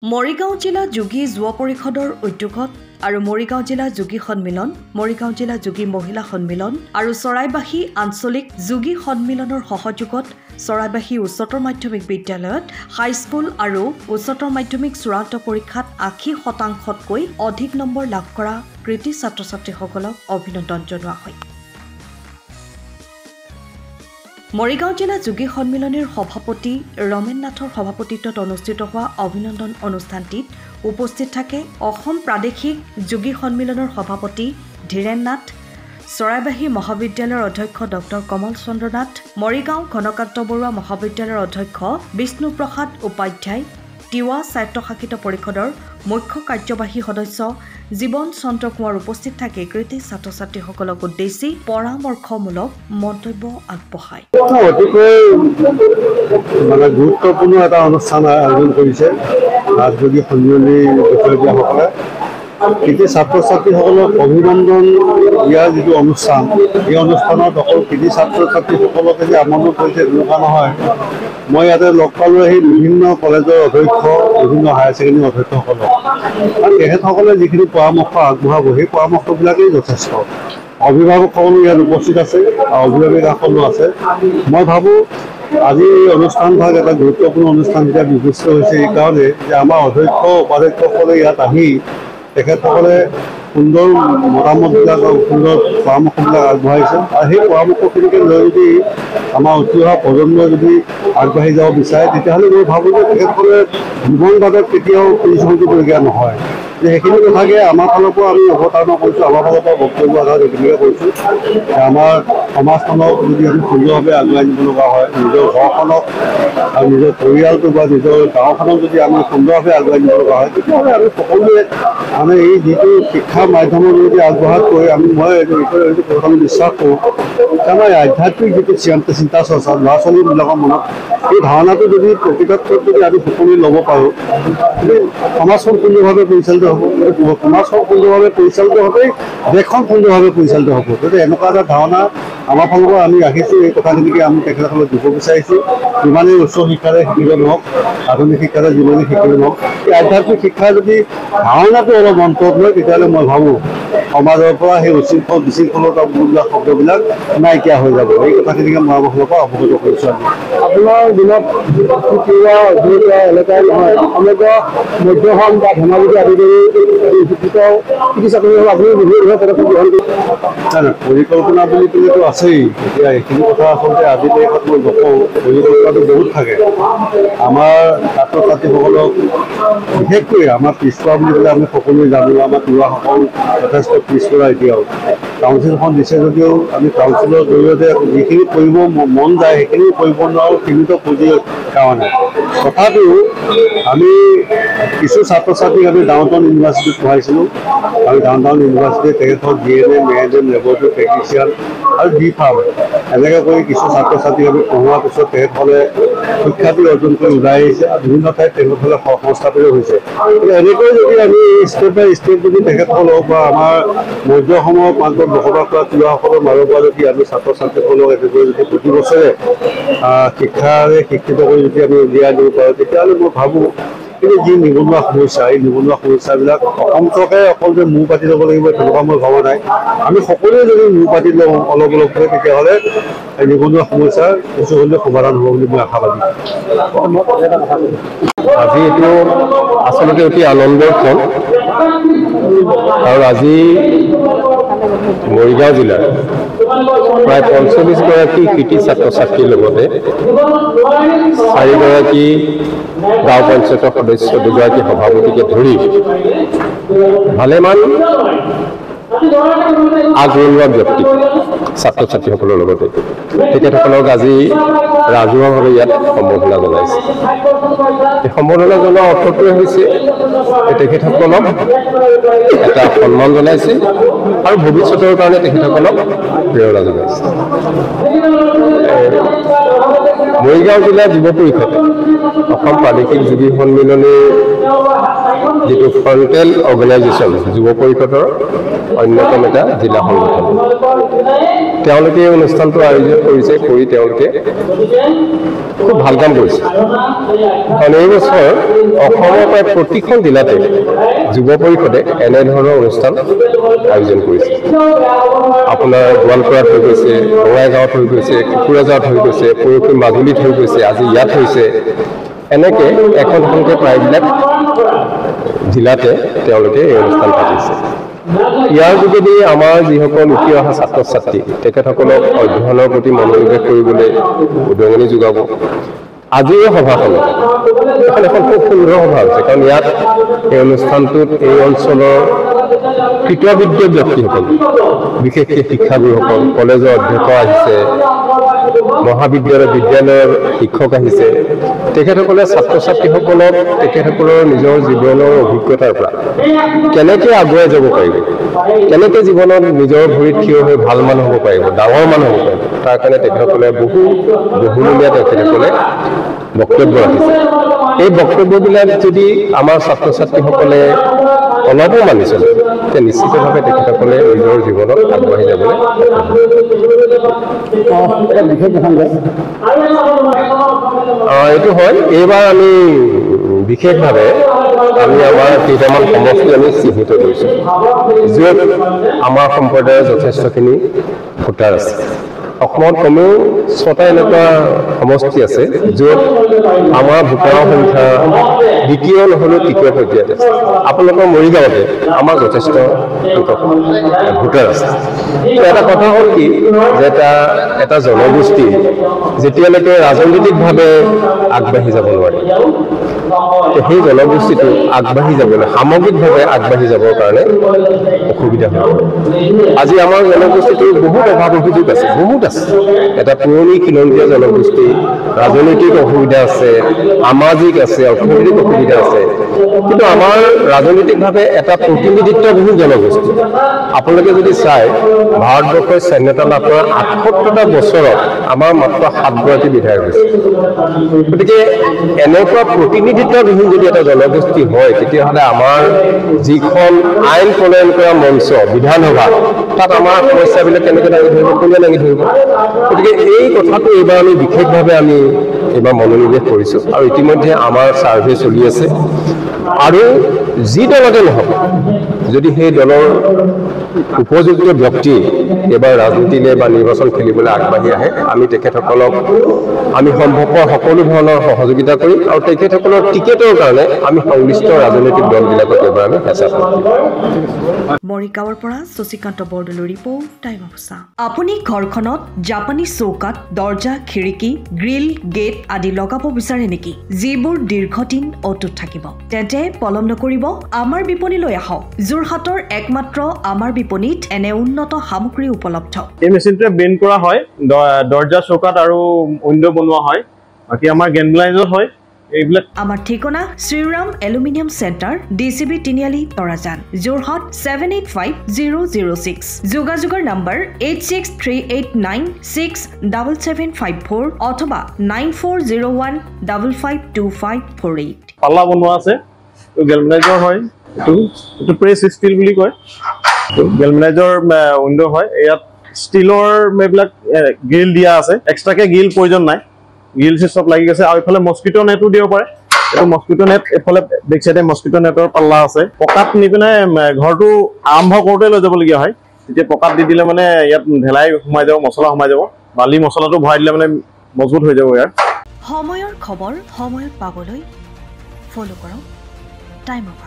মৰিগাঁও জিলা যোগী যুৱ পৰিষদৰ উদ্যোগত আৰু মৰিগাঁও জিলা যোগী সন্মিলন, মৰিগাঁও জিলা যোগী মহিলা সন্মিলন আৰু চৰাইবাহী আঞ্চলিক যোগী সন্মিলনৰ সহযোগত চৰাইবাহী উচ্চতৰ মাধ্যমিক বিদ্যালয়ত হাইস্কুল আৰু উচ্চতৰ মাধ্যমিক চূড়ান্ত পৰীক্ষাত ৮০%তকৈ অধিক নম্বৰ লাভ কৰা কৃতি ছাত্ৰ-ছাত্ৰীসকলক অভিনন্দন জনোৱা হয়। মৰিগাঁও জিলা যোগী সন্মিলনৰ সভাপতি ৰমেন নাথৰ সভাপতিত্বত অনুষ্ঠিত হোৱা অভিনন্দন অনুষ্ঠানটিত উপস্থিত থাকে অসম প্ৰাদেশিক যোগী সন্মিলনৰ সভাপতি ধীৰেন নাথ, চৰাইবাহী মহাবিদ্যালয়ৰ অধ্যক্ষ ডক্টৰ কমল চন্দ্ৰ নাথ, মৰিগাঁও ঘনকান্ত বৰুৱা মহাবিদ্যালয়ৰ অধ্যক্ষ বিষ্ণুপ্ৰসাদ উপাধ্যায়, তিৱা স্বায়ত্তশাসিত পৰিষদৰ মুখ্য কাৰ্যবাহী সদস্য জীৱন চন্দ্ৰ কোঁৱৰ উপস্থিত থাকে কৃতি ছাত্ৰ-ছাত্ৰীসকলক উদ্দেশ্যি পৰামৰ্শমূলক মন্তব্য আগবঢ়ায়। অতিকৈ গুৰুত্বপূৰ্ণ এটা অনুষ্ঠান আয়োজন কৰিছে যোগী সন্মিলনী বিষয়ববীয়াসকলে। কৃতি ছাত্ৰ-ছাত্ৰীসকলক অভিনন্দন দিয়াৰ যিটো অনুষ্ঠান, এই অনুষ্ঠানত অকল কৃতি ছাত্ৰ-ছাত্ৰীসকলকে যে আমন্ত্ৰণ কৰিছে তেনেকুৱা নহয়। মই ইয়াতে লগ পালোঁ সেই বিভিন্ন কলেজৰ অধ্যক্ষ, বিভিন্ন হায়াৰ ছেকেণ্ডেৰী অধ্যক্ষসকলক। আৰু তেখেতসকলে যিখিনি পৰামৰ্শ আগবঢ়াব সেই পৰামৰ্শবিলাকেই যথেষ্ট। অভিভাৱকসকলো ইয়াত উপস্থিত আছে আৰু অভিভাৱকসকলো আছে। মই ভাবোঁ আজি এই অনুষ্ঠানভাগ এটা গুৰুত্বপূৰ্ণ অনুষ্ঠান যেতিয়া বিবেচিত হৈছে এইকাৰণে যে আমাৰ অধ্যক্ষ উপাধ্যক্ষসকলে ইয়াত আহি তেখেতসকলে সুন্দৰ মতামতবিলাক আৰু সুন্দৰ পৰামৰ্শবিলাক আগবঢ়াইছে। আৰু সেই পৰামৰ্শখিনিকে লৈ যদি আমাৰ উঠি অহা প্ৰজন্মই যদি আগবাঢ়ি যাব বিচাৰে তেতিয়াহ'লে মই ভাবোঁ যে তেখেতসকলে জীৱনভাৱে কেতিয়াও পৰিশ্ৰম কৰিবলগীয়া নহয়। যে সেইখিনি কথাকে আমাৰ ফালৰ পৰা আমি অৱতাৰণা কৰিছোঁ, আমাৰ ফালৰ পৰা বক্তব্য আধাৰত এইখিনিকে কৰিছোঁ। আমাৰ সমাজখনক যদি আমি সুন্দৰভাৱে আগুৱাই নিব লগা হয়, নিজৰ ঘৰখনক আৰু নিজৰ পৰিয়ালটো বা নিজৰ গাঁওখনক যদি আমি সুন্দৰভাৱে আগুৱাই নিব লগা হয় তেতিয়াহ'লে আমি সকলোৱে মানে এই যিটো শিক্ষা মাধ্যমৰ যদি আগবঢ়াতকৈ মই এইটো প্ৰথমে বিশ্বাস কৰোঁ যে আমাৰ আধ্যাত্মিক যিটো চিন্তা চৰ্চা ল'ৰা ছোৱালীবিলাকৰ মনত এই ধাৰণাটো যদি প্ৰকৃতত যদি আমি সকলোৱে ল'ব পাৰোঁ সমাজখন সুন্দৰভাৱে পৰিচালিত হ'ব। সমাজখন সুন্দৰভাৱে পৰিচালিত হ'লেই দেশখন সুন্দৰভাৱে পৰিচালিত হ'ব। গতিকে এনেকুৱা এটা ধাৰণা আমাৰ ফালৰ পৰা আমি ৰাখিছোঁ। এই কথাখিনিকে আমি তেখেতসকলক দিব বিচাৰিছোঁ। যিমানেই উচ্চ শিক্ষাৰে শিকিব নহওক, আধুনিক শিক্ষাৰে যিমানেই শিকিব নহওক, এই আধ্যাত্মিক শিক্ষাৰ যদি ধাৰণাটো অলপ অন্তৰত লয় তেতিয়াহ'লে মই ভাবোঁ সমাজৰ পৰা সেই বিশৃংখলতাবিলাক শব্দবিলাক নাইকিয়া হৈ যাব। এই কথাখিনিকে মই আমাৰ ফালৰ পৰা অৱগত কৰিছোঁ। আপোনাৰ দিনত এলেকাই নহয় সমগ্ৰ মধ্যখন বা ধেমাজি আদি কৰি শিক্ষিত চিকিৎসকসকল আপুনি পৰিকল্পনা বুলি পেলাইতো আছেই। এতিয়া এইখিনি কথা আচলতে আজি দেশত মই নকওঁ, পৰিকল্পনাটো বহুত থাকে। আমাৰ ছাত্ৰ ছাত্ৰীসকলক বিশেষকৈ আমাৰ পিছপৰা বুলি পেলাই আমি সকলোৱে জানো। আমাৰ তিৱাসকল যথেষ্ট পিছপৰা এতিয়াও। কাউন্সিলখন দিছে যদিও আমি কাউন্সিলৰ জৰিয়তে যিখিনি কৰিব মন যায় সেইখিনি কৰিব নোৱাৰোঁ সীমিত পুঁজিৰ কাৰণে। তথাপিও আমি কিছু ছাত্ৰ ছাত্ৰীক আমি ডাউনটাউন ইউনিভাৰ্চিটিত পঢ়াইছিলোঁ। আৰু ডাউনটাউন ইউনিভাৰ্চিটিত তেখেতক DNM, ANM, লেবৰেটৰী টেকনিচিয়ান আৰু D.Pharm এনেকৈ কৰি কিছু ছাত্ৰ ছাত্ৰীক আমি পঢ়োৱাৰ পিছত তেখেতসকলে সুখ্যাতি অৰ্জন কৰি ওলাই আহিছে আৰু বিভিন্ন ঠাইত তেখেতসকলে সংস্থাপিত হৈছে। এনেকৈ যদি আমি ষ্টেপ বাই ষ্টেপ যদি তেখেতসকলক বা আমাৰ মধ্য অসমৰ প্ৰান্তত বসবাস কৰা তিৱাসকলৰ মাজৰ পৰা যদি আমি ছাত্ৰ ছাত্ৰীসকলক এনেকৈ যদি প্ৰতি বছৰে শিক্ষাৰে শিক্ষিত কৰি যদি আমি উলিয়াই দিব পাৰোঁ তেতিয়াহ'লে মই ভাবোঁ কিন্তু যি নিবনুৱা সমস্যা, এই নিবনুৱা সমস্যাবিলাক অসম চৰকাৰে অকল যে মূৰ পাতি ল'ব লাগিব তেনেকুৱা মই ভবা নাই। আমি সকলোৱে যদি মূৰ পাতি লওঁ অলপ অলপকৈ তেতিয়াহ'লে এই নিবনুৱা সমস্যাৰ কিছু হ'লেও সমাধান হ'ব বুলি মই আশাবাদী। আজি এইটো আচলতে অতি আনন্দৰ ক্ষণ। আৰু আজি মৰিগাঁও জিলাৰ প্ৰায় ৪৫গৰাকী কৃতি ছাত্ৰ ছাত্ৰীৰ লগতে ৪গৰাকী গাঁও পঞ্চায়তৰ সদস্য, 2গৰাকী সভাপতিকে ধৰি ভালেমান আগৰণুৱা ব্যক্তি ছাত্ৰ ছাত্ৰীসকলৰ লগতে তেখেতসকলক আজি ৰাজহুৱাভাৱে ইয়াত সম্বৰ্ধনা জনাইছে। এই সম্বৰ্ধনা জনোৱাৰ অৰ্থটোৱে হৈছে তেখেতসকলক এটা সন্মান জনাইছে আৰু ভৱিষ্যতৰ কাৰণে তেখেতসকলক প্ৰেৰণা জনাইছে। মৰিগাঁও জিলা যুৱ পৰিষদ অসম প্ৰাদেশিক যোগী সন্মিলনীৰ যিটো ফ্ৰণ্টেল অৰ্গেনাইজেশ্যন যুৱ পৰিষদৰ অন্যতম এটা জিলা সংগঠন তেওঁলোকে এই অনুষ্ঠানটো আয়োজন কৰিছে কৰি তেওঁলোকে খুব ভাল কাম কৰিছে কাৰণ এই বছৰ অসমৰ প্ৰায় প্ৰতিখন জিলাতে যুৱ পৰিষদে এনেধৰণৰ অনুষ্ঠান আয়োজন কৰিছে আপোনাৰ গোৱালপাৰাত হৈ গৈছে বঙাইগাঁৱত হৈ গৈছে কুকুৰাঝাৰত হৈ গৈছে পৰহি মাজুলীত হৈ গৈছে আজি ইয়াত হৈছে এনেকৈ এখনখনকৈ প্ৰায়বিলাক জিলাতে তেওঁলোকে এই অনুষ্ঠান পাতিছে ইয়াৰ যোগেদি আমাৰ যিসকল উঠি অহা ছাত্ৰ ছাত্ৰী তেখেতসকলক অধ্যয়নৰ প্ৰতি মনোনিৱেশ কৰিবলৈ উদগনি যোগাব আজিৰ সভাখনত এখন খুব সুন্দৰ সভা হৈছে কাৰণ ইয়াত এই অনুষ্ঠানটোত এই অঞ্চলৰ কৃতবিদ্য ব্যক্তিসকল বিশেষকৈ শিক্ষাগুৰুসকল কলেজৰ অধ্যক্ষ আহিছে মহাবিদ্যালয়ৰ শিক্ষক আহিছে তেখেতসকলে ছাত্ৰ ছাত্ৰীসকলক তেখেতসকলৰ নিজৰ জীৱনৰ অভিজ্ঞতাৰ পৰা কেনেকৈ আগুৱাই যাব পাৰিব কেনেকৈ জীৱনত নিজৰ ভৰিত থিয় হৈ ভাল মানুহ হ'ব পাৰিব ডাঙৰ মানুহ হ'ব পাৰিব তাৰ কাৰণে তেখেতসকলে বহুমূলীয়া তেখেতসকলে বক্তব্য ৰাখিছে এই বক্তব্যবিলাক যদি আমাৰ ছাত্ৰ ছাত্ৰীসকলে অলপো মানি চলে তেতিয়া নিশ্চিতভাৱে তেখেতসকলে নিজৰ জীৱনত আগবাঢ়ি যাবলৈ এইটো হয় এইবাৰ আমি বিশেষভাৱে আমি আমাৰ কেইটামান সমষ্টি আমি চিহ্নিত কৰিছোঁ য'ত আমাৰ সম্প্ৰদায়ৰ যথেষ্টখিনি ভোটাৰ আছে অসমত কমেও 6টা এনেকুৱা সমষ্টি আছে য'ত আমাৰ ভোটাৰৰ সংখ্যা দ্বিতীয় নহ'লেও তৃতীয় পৰ্যায়ত আছে আপোনালোকৰ মৰিগাঁৱতে আমাৰ যথেষ্ট সংখ্যক ভোটাৰ আছে এটা কথা হ'ল কি যে এটা জনগোষ্ঠী যেতিয়ালৈকে ৰাজনৈতিকভাৱে আগবাঢ়ি যাব নোৱাৰে সেই জনগোষ্ঠীটো আগবাঢ়ি যাবলৈ সামগ্ৰিকভাৱে আগবাঢ়ি যাবৰ কাৰণে অসুবিধা হয় আজি আমাৰ জনগোষ্ঠীটোৰ বহুত অভাৱ অভিযোগ আছে বহুত আছে এটা পুৰণি খিলঞ্জীয়া জনগোষ্ঠী ৰাজনৈতিক অসুবিধা আছে সামাজিক আছে অৰ্থনৈতিক অসুবিধা আছে কিন্তু আমাৰ ৰাজনৈতিকভাৱে এটা প্ৰতিনিধিত্ববিহীন জনগোষ্ঠী আপোনালোকে যদি চায় ভাৰতবৰ্ষৰ স্বাধীনতা লাভ কৰা ৭৮টা বছৰত আমাৰ মাত্ৰ 7গৰাকী বিধায়ক হৈছে গতিকে এনেকুৱা প্ৰতিনিধিত্ববিহীন যদি এটা জনগোষ্ঠী হয় তেতিয়াহ'লে আমাৰ যিখন আইন প্ৰণয়ন কৰা মঞ্চ বিধানসভা তাত আমাৰ সমস্যাবিলাক কেনেকৈ দাঙি ধৰিব কোনে দাঙি ধৰিব গতিকে এই কথাটো এইবাৰ আমি বিশেষভাৱে আমি এইবাৰ মনোনিৱেশ কৰিছোঁ আৰু ইতিমধ্যে আমাৰ ছাৰ্ভে চলি আছে আৰু যি দলতে নহওক যদি সেই দলৰ উপযুক্ত ব্যক্তি এবাৰ ৰাজনীতিলৈ বা নিৰ্বাচন খেলিবলৈ আগবাঢ়ি আহে আমি তেখেতসকলক আমি সম্ভৱপৰ সকলো ধৰণৰ সহযোগিতা কৰিম আৰু তেখেতসকলৰ টিকেটৰ কাৰণে আমি সংশ্লিষ্ট ৰাজনৈতিক দলবিলাকক এবাৰ আমি হেঁচা কৰিম মৰিগাঁৱৰ পৰা শশীকান্ত বৰদলৈৰ ৰিপৰ্ট টাইম অফ চাহ আপুনি ঘৰখনত জাপানী চৌকাত দৰ্জা খিৰিকী গ্ৰিল গেট আদি লগাব বিচাৰে নেকি যিবোৰ দীৰ্ঘদিন অটুট থাকিব তেন্তে পলম নকৰিব আমাৰ বিপণীলৈ আহক যোৰহাটৰ একমাত্ৰ আমাৰ বিপণীত এনে উন্নত সামগ্ৰী উপলব্ধ এই মেচিনটোৱে বেণ্ড কৰা হয় দৰ্জা চৌকাত আৰু উইণ্ডো বনোৱা হয় বাকি আমাৰ গেনব্লাইজত হয় এইবিলাক আমাৰ ঠিকনা শ্ৰীৰাম এলুমিনিয়াম চেণ্টাৰ ডিচিবি তিনিআলি তৰাজান যোৰহাট 785006 যোগাযোগৰ নম্বৰ 8638967754 অথবা 9401552548 পাল্লা বনোৱা আছে তো গেলভেনাইজৰ হয় এইটো প্ৰেছ ষ্টিল বুলি কয় গেলভেনাইজৰ উইণ্ডো হয় ইয়াত ষ্টিলৰ এইবিলাক গ্ৰিল দিয়া আছে এক্সট্ৰাকে গ্ৰিল প্ৰয়োজন নাই গ্ৰিল সব লাগি গৈছে আৰু ইফালে মস্কিটো নেটো দিব পাৰে এইটো মস্কিটো নেট এফালে বেক সাইডে মস্কিটো নেটৰ পাল্লা আছে পকাত নি পিনে ঘৰটো আৰম্ভ কৰোঁতে লৈ যাবলগীয়া হয় তেতিয়া পকাত দি দিলে মানে ইয়াত ঢেলাই সোমাই যাব মছলা সোমাই যাব বালি মছলাটো ভৰাই দিলে মানে মজবুত হৈ যাব ইয়াৰ সময়ৰ খবৰ সময়ত পাবলৈ ফলো কৰক টাইম অফ